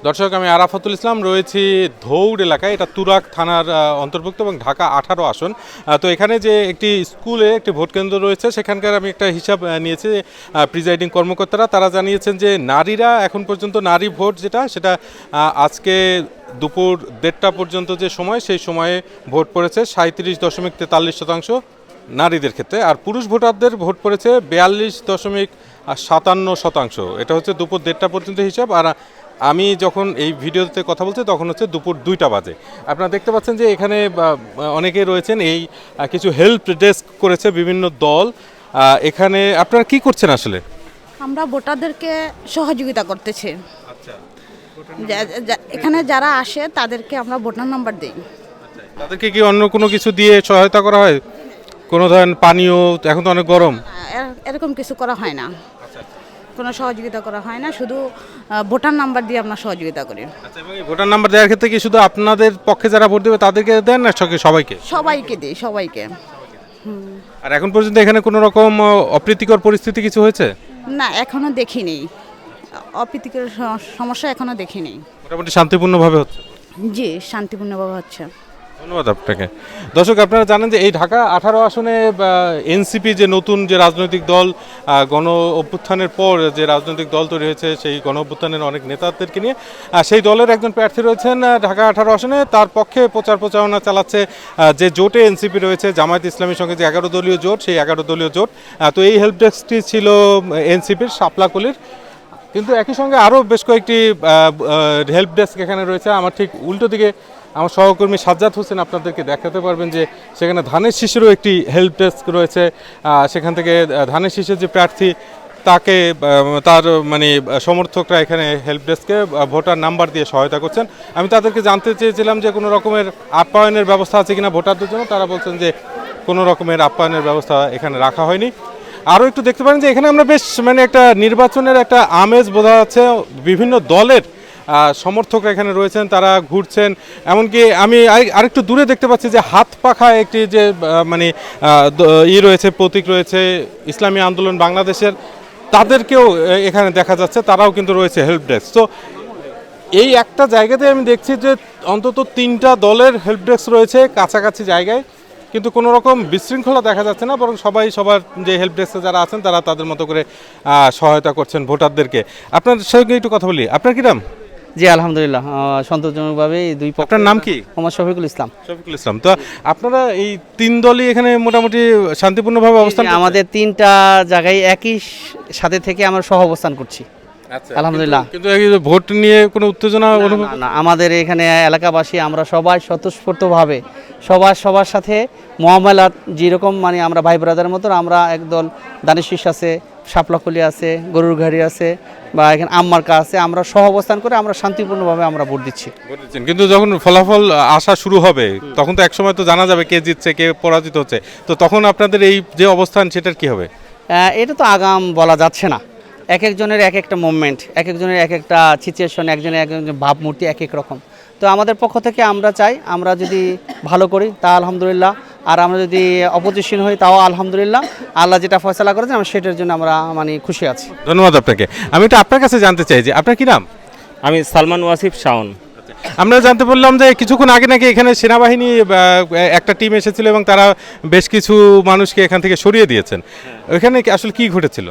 দর্শক, আমি আরাফাতুল ইসলাম রয়েছি ধৌড় এলাকায়। এটা তুরাগ থানার অন্তর্ভুক্ত এবং ঢাকা 18 আসন। তো এখানে যে একটি স্কুলে একটি ভোট কেন্দ্র রয়েছে, সেখানকার আমি একটা হিসাব নিয়েছি। প্রিজাইডিং কর্মকর্তারা তারা জানিয়েছেন যে নারীরা এখন পর্যন্ত নারী ভোট সেটা আজকে দুপুর 1:30 পর্যন্ত যে সময়, সেই সময়ে ভোট পড়েছে 37.43% নারীদের ক্ষেত্রে, আর পুরুষ ভোটারদের ভোট পড়েছে 42.57%। এটা হচ্ছে দুপুর 1:30 পর্যন্ত হিসাব। আর আমি যখন এই ভিডিওতে কথা বলছি তখন হচ্ছে দুপুর 2টা বাজে। আপনারা দেখতে পাচ্ছেন যে এখানে অনেকেই রয়েছেন। এই কিছু হেল্প ডেস্ক করেছে বিভিন্ন দল। এখানে আপনারা কি করছেন আসলে? আমরা ভোটারদেরকে সহযোগিতা করতেছি। আচ্ছা, এখানে যারা আসে তাদেরকে আমরা ভোটার নাম্বার দিই। তাদেরকে কি অন্য কোনো কিছু দিয়ে সহায়তা করা হয়? কোনো ধরেন পানীয়, এখন তো অনেক গরম। এরকম কিছু করা হয় না, কোনো সহযোগিতা করা হয় না, শুধু ভোটার নাম্বার দিয়ে আমরা সহযোগিতা করি। আচ্ছা, এবং এই ভোটার নাম্বার দেওয়ার ক্ষেত্রে কি শুধু আপনাদের পক্ষে যারা ভোট দেবে তাদেরকে দেন, না সবাইকে? সবাইকে দিই, সবাইকে। আর এখন পর্যন্ত এখানে কোনো রকম অপ্রীতিকর পরিস্থিতি কিছু হয়েছে? না, এখনো দেখিনি, অপ্রীতিকর সমস্যা এখনো দেখিনি। মোটামুটি শান্তিপূর্ণভাবে হচ্ছে। জি, শান্তিপূর্ণভাবে হচ্ছে। ধন্যবাদ আপনাকে। দর্শক, আপনারা জানেন যে এই ঢাকা 18 আসনে এনসিপি যে নতুন যে রাজনৈতিক দল, গণ অভ্যুত্থানের পর যে রাজনৈতিক দল তৈরি হয়েছে, সেই গণ অভ্যুত্থানের অনেক নেতাদেরকে নিয়ে সেই দলের একজন প্রার্থী রয়েছেন ঢাকা 18 আসনে। তার পক্ষে প্রচারণা চালাচ্ছে যে জোটে এনসিপি রয়েছে, জামায়াত ইসলামীর সঙ্গে যে 11 দলীয় জোট, সেই 11 দলীয় জোট। তো এই হেল্প ডেস্কটি ছিল এনসিপির শাপলাকলির। কিন্তু একই সঙ্গে আরও বেশ কয়েকটি হেল্প ডেস্ক এখানে রয়েছে। আমার ঠিক উল্টো দিকে আমার সহকর্মী সাজ্জাদ হোসেন আপনাদেরকে দেখাতে পারবেন যে সেখানে ধানের শীষেরও একটি হেল্প ডেস্ক রয়েছে। সেখান থেকে ধানের শীষের যে প্রার্থী, তাকে তার মানে সমর্থকরা এখানে হেল্প ডেস্কে ভোটার নাম্বার দিয়ে সহায়তা করছেন। আমি তাদেরকে জানতে চেয়েছিলাম যে কোনো রকমের আপ্যায়নের ব্যবস্থা আছে কিনা ভোটারদের জন্য। তারা বলছেন যে কোনো রকমের আপ্যায়নের ব্যবস্থা এখানে রাখা হয়নি। আরও একটু দেখতে পারেন যে এখানে আমরা বেশ মানে একটা নির্বাচনের একটা আমেজ বোঝা যাচ্ছে। বিভিন্ন দলের সমর্থকরা এখানে রয়েছেন, তারা ঘুরছেন। এমনকি আমি আরেকটু দূরে দেখতে পাচ্ছি যে হাত পাখা একটি যে মানে রয়েছে, প্রতীক রয়েছে ইসলামী আন্দোলন বাংলাদেশের, তাদেরকেও এখানে দেখা যাচ্ছে। তারাও কিন্তু রয়েছে হেল্প ডেস্ক। তো এই একটা জায়গাতে আমি দেখছি যে অন্তত 3টা দলের হেল্প ডেস্ক রয়েছে কাছাকাছি জায়গায়, কিন্তু কোনো রকম বিশৃঙ্খলা দেখা যাচ্ছে না, বরং সবাই সবার যে হেল্প ডেস্কে যারা আছেন তারা তাদের মতো করে সহায়তা করছেন ভোটারদেরকে। আপনার সঙ্গে একটু কথা বলি। আপনার কি নাম? জি, আলহামদুলিল্লাহ, সন্তোষজনকভাবে দুই পক্ষ। আপনার নাম কি? মোহাম্মদ শফিকুল ইসলাম। শফিকুল ইসলাম। তো আপনারা এই 3 দলই এখানে মোটামুটি শান্তিপূর্ণভাবে অবস্থান করছেন? আমাদের 3টা জায়গায় একই সাথে থেকে আমরা সহ অবস্থান করছি। আচ্ছা, আলহামদুলিল্লাহ। কিন্তু এই যে ভোট নিয়ে কোনো উত্তেজনা না, অনুভব? না, না, আমাদের এখানে এলাকাবাসী আমরা সবাই স্বতঃস্ফূর্তভাবে সবার সাথে মহামেলাত যেরকম মানে আমরা ভাই ব্রাদারের মতো, আমরা একদল দানের শীষ আছে, শাপলাকলি আছে, গরুর গাড়ি আছে, বা এখানে আম্মার্কা আছে, আমরা সহ অবস্থান করে আমরা শান্তিপূর্ণভাবে আমরা ভোট দিচ্ছি। কিন্তু যখন ফলাফল আসা শুরু হবে তখন তো একসময় তো জানা যাবে কে জিতছে কে পরাজিত হচ্ছে। তো তখন আপনাদের এই যে অবস্থান, সেটার কি হবে? এটা তো আগাম বলা যাচ্ছে না। এক একজনের এক একটা মুভমেন্ট, এক একজনের এক একটা সিচুয়েশন, একজনের ভাবমূর্তি এক এক রকম। তো আমাদের পক্ষ থেকে আমরা চাই, আমরা যদি ভালো করি তা আলহামদুলিল্লাহ, আর আমরা যদি অপোজিশন হই তাও আলহামদুলিল্লাহ। আল্লাহ যেটা ফয়সালা করেছেন আমরা সেটার জন্য আমরা মানে খুশি আছি। ধন্যবাদ আপনাকে। আমি এটা আপনার কাছে জানতে চাই যে আপনার কি নাম? আমি সালমান ওয়াসিফ শাওন। আমরা জানতে পারলাম যে কিছুক্ষণ আগে নাকি এখানে সেনাবাহিনী একটা টিম এসেছিল এবং তারা বেশ কিছু মানুষকে এখান থেকে সরিয়ে দিয়েছেন। ওইখানে আসলে কি ঘটেছিল?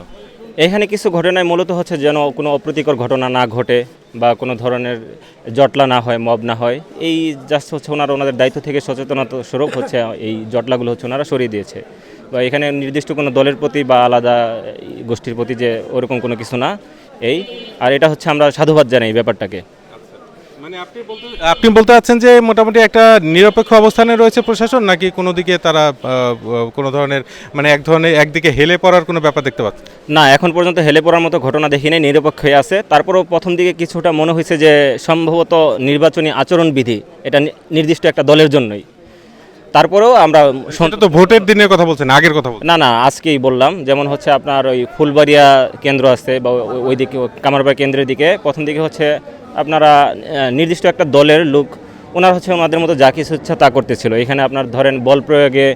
এখানে কিছু ঘটনায় মূলত হচ্ছে যেন কোনো অপ্রীতিকর ঘটনা না ঘটে বা কোনো ধরনের জটলা না হয়, মব না হয়, এই জাস্ট হচ্ছে ওনাদের দায়িত্ব থেকে সচেতনতা স্বরূপ হচ্ছে এই জটলাগুলো হচ্ছে ওনারা সরিয়ে দিয়েছে। বা এখানে নির্দিষ্ট কোনো দলের প্রতি বা আলাদা গোষ্ঠীর প্রতি যে ওরকম কোনো কিছু না এই। আর এটা হচ্ছে আমরা সাধুবাদ জানাই এই ব্যাপারটাকে। মানে আপনি বলতে চাচ্ছেন যে মোটামুটি একটা নিরপেক্ষ অবস্থানে রয়েছে প্রশাসন, নাকি কোনো দিকে তারা কোনো ধরনের মানে একদিকে হেলে পড়ার কোনো ব্যাপার দেখতে পাচ্ছে? না, এখন পর্যন্ত হেলে পড়ার মতো ঘটনা দেখি নাই, নিরপেক্ষ হয়ে আছে। তারপরেও প্রথম দিকে কিছুটা মনে হয়েছে যে সম্ভবত নির্বাচনী আচরণবিধি এটা নির্দিষ্ট একটা দলের জন্যই। তারপরেও আমরা তো ভোটের দিনের কথা বলছেন, আগের কথা বলছেন? না, আজকেই বললাম। যেমন হচ্ছে আপনার ওই ফুলবাড়িয়া কেন্দ্র আছে বা ওই দিকে কামারবাড়ি কেন্দ্রের দিকে প্রথম দিকে হচ্ছে আপনারা নির্দিষ্ট একটা দলের লোক, ওনারা হচ্ছে ওনাদের মতো যা কিছু ইচ্ছা তা করতেছিল। এখানে আপনার ধরেন বল প্রয়োগে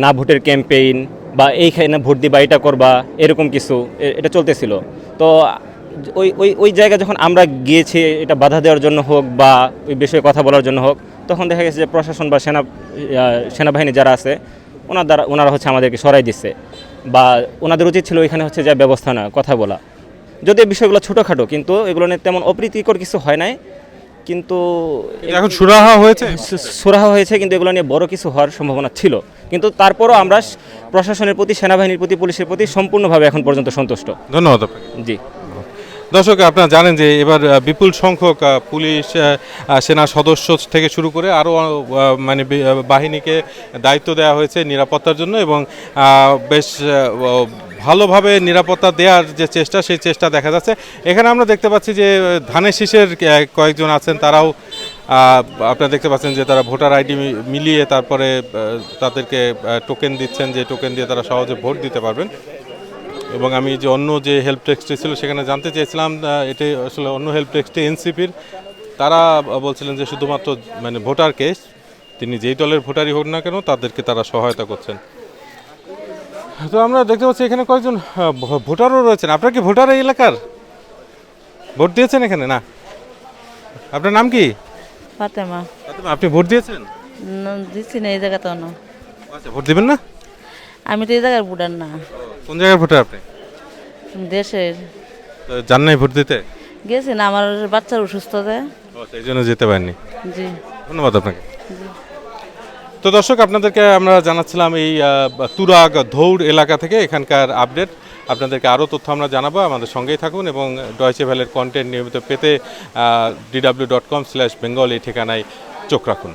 না ভোটের ক্যাম্পেইন বা এইখানে ভোট দিবা এটা করবা, এরকম কিছু এটা চলতেছিল। তো ওই ওই ওই জায়গায় যখন আমরা গিয়েছি এটা বাধা দেওয়ার জন্য হোক বা ওই বিষয়ে কথা বলার জন্য হোক, তখন দেখা গেছে যে প্রশাসন বা সেনাবাহিনী যারা আছে ওনারা হচ্ছে আমাদেরকে সরাই দিচ্ছে, বা ওনাদের উচিত ছিল ওইখানে হচ্ছে যা ব্যবস্থা না কথা বলা। যদিও বিষয়গুলো ছোটোখাটো, কিন্তু এগুলো নিয়ে তেমন অপ্রীতিকর কিছু হয় নাই, কিন্তু এখন সুরাহা হয়েছে। সুরাহা হয়েছে, কিন্তু এগুলো নিয়ে বড় কিছু হওয়ার সম্ভাবনা ছিল। কিন্তু তারপরও আমরা প্রশাসনের প্রতি, সেনাবাহিনীর প্রতি, পুলিশের প্রতি সম্পূর্ণভাবে এখন পর্যন্ত সন্তুষ্ট। ধন্যবাদ আপনাকে। জি। দর্শক, আপনারা জানেন যে এবার বিপুল সংখ্যক পুলিশ, সেনা সদস্য থেকে শুরু করে আরও মানে বাহিনীকে দায়িত্ব দেওয়া হয়েছে নিরাপত্তার জন্য, এবং বেশ ভালোভাবে নিরাপত্তা দেওয়ার যে চেষ্টা, সেই চেষ্টা দেখা যাচ্ছে। এখানে আমরা দেখতে পাচ্ছি যে ধানের শীষের কয়েকজন আছেন, তারাও আপনারা দেখতে পাচ্ছেন যে তারা ভোটার আইডি মিলিয়ে তারপরে তাদেরকে টোকেন দিচ্ছেন, যে টোকেন দিয়ে তারা সহজে ভোট দিতে পারবেন। এবং আমি যে অন্য যে হেল্প ডেস্কটি ছিল সেখানে জানতে চেয়েছিলাম, এটি আসলে অন্য হেল্প ডেস্কটি এনসিপির, তারা বলছিলেন যে শুধুমাত্র মানে ভোটারকে, তিনি যেই দলের ভোটারই হোক না কেন তাদেরকে তারা সহায়তা করছেন। তো আমরা দেখতে পাচ্ছি এখানে কয়েকজন ভোটারও রয়েছেন। আপনার কি ভোটার এই এলাকার? ভোট দিয়েছেন এখানে? না। আপনার নাম কি? ফাতেমা। আপনি ভোট দিয়েছেন? দিচ্ছি না এই জায়গাতেও না। আচ্ছা, ভোট দিবেন না? আমি তো এই জায়গার ভোটার না, কোন জায়গার ভোটার আপনি? দেশের। তো যান নাই ভোট দিতে? গেছি না, আমার বাচ্চার অসুস্থ দেয়। সেই জন্য যেতে পারেননি। জি। ধন্যবাদ আপনাকে। তো দর্শক, আপনাদেরকে আমরা জানাচ্ছিলাম এই তুরাগ ধৌড় এলাকা থেকে এখানকার আপডেট। আপনাদেরকে আরও তথ্য আমরা জানাবো, আমাদের সঙ্গেই থাকুন এবং ডয়েচে ভেলের কন্টেন্ট নিয়মিত পেতে dw.com/bengal এই ঠিকানায় চোখ রাখুন।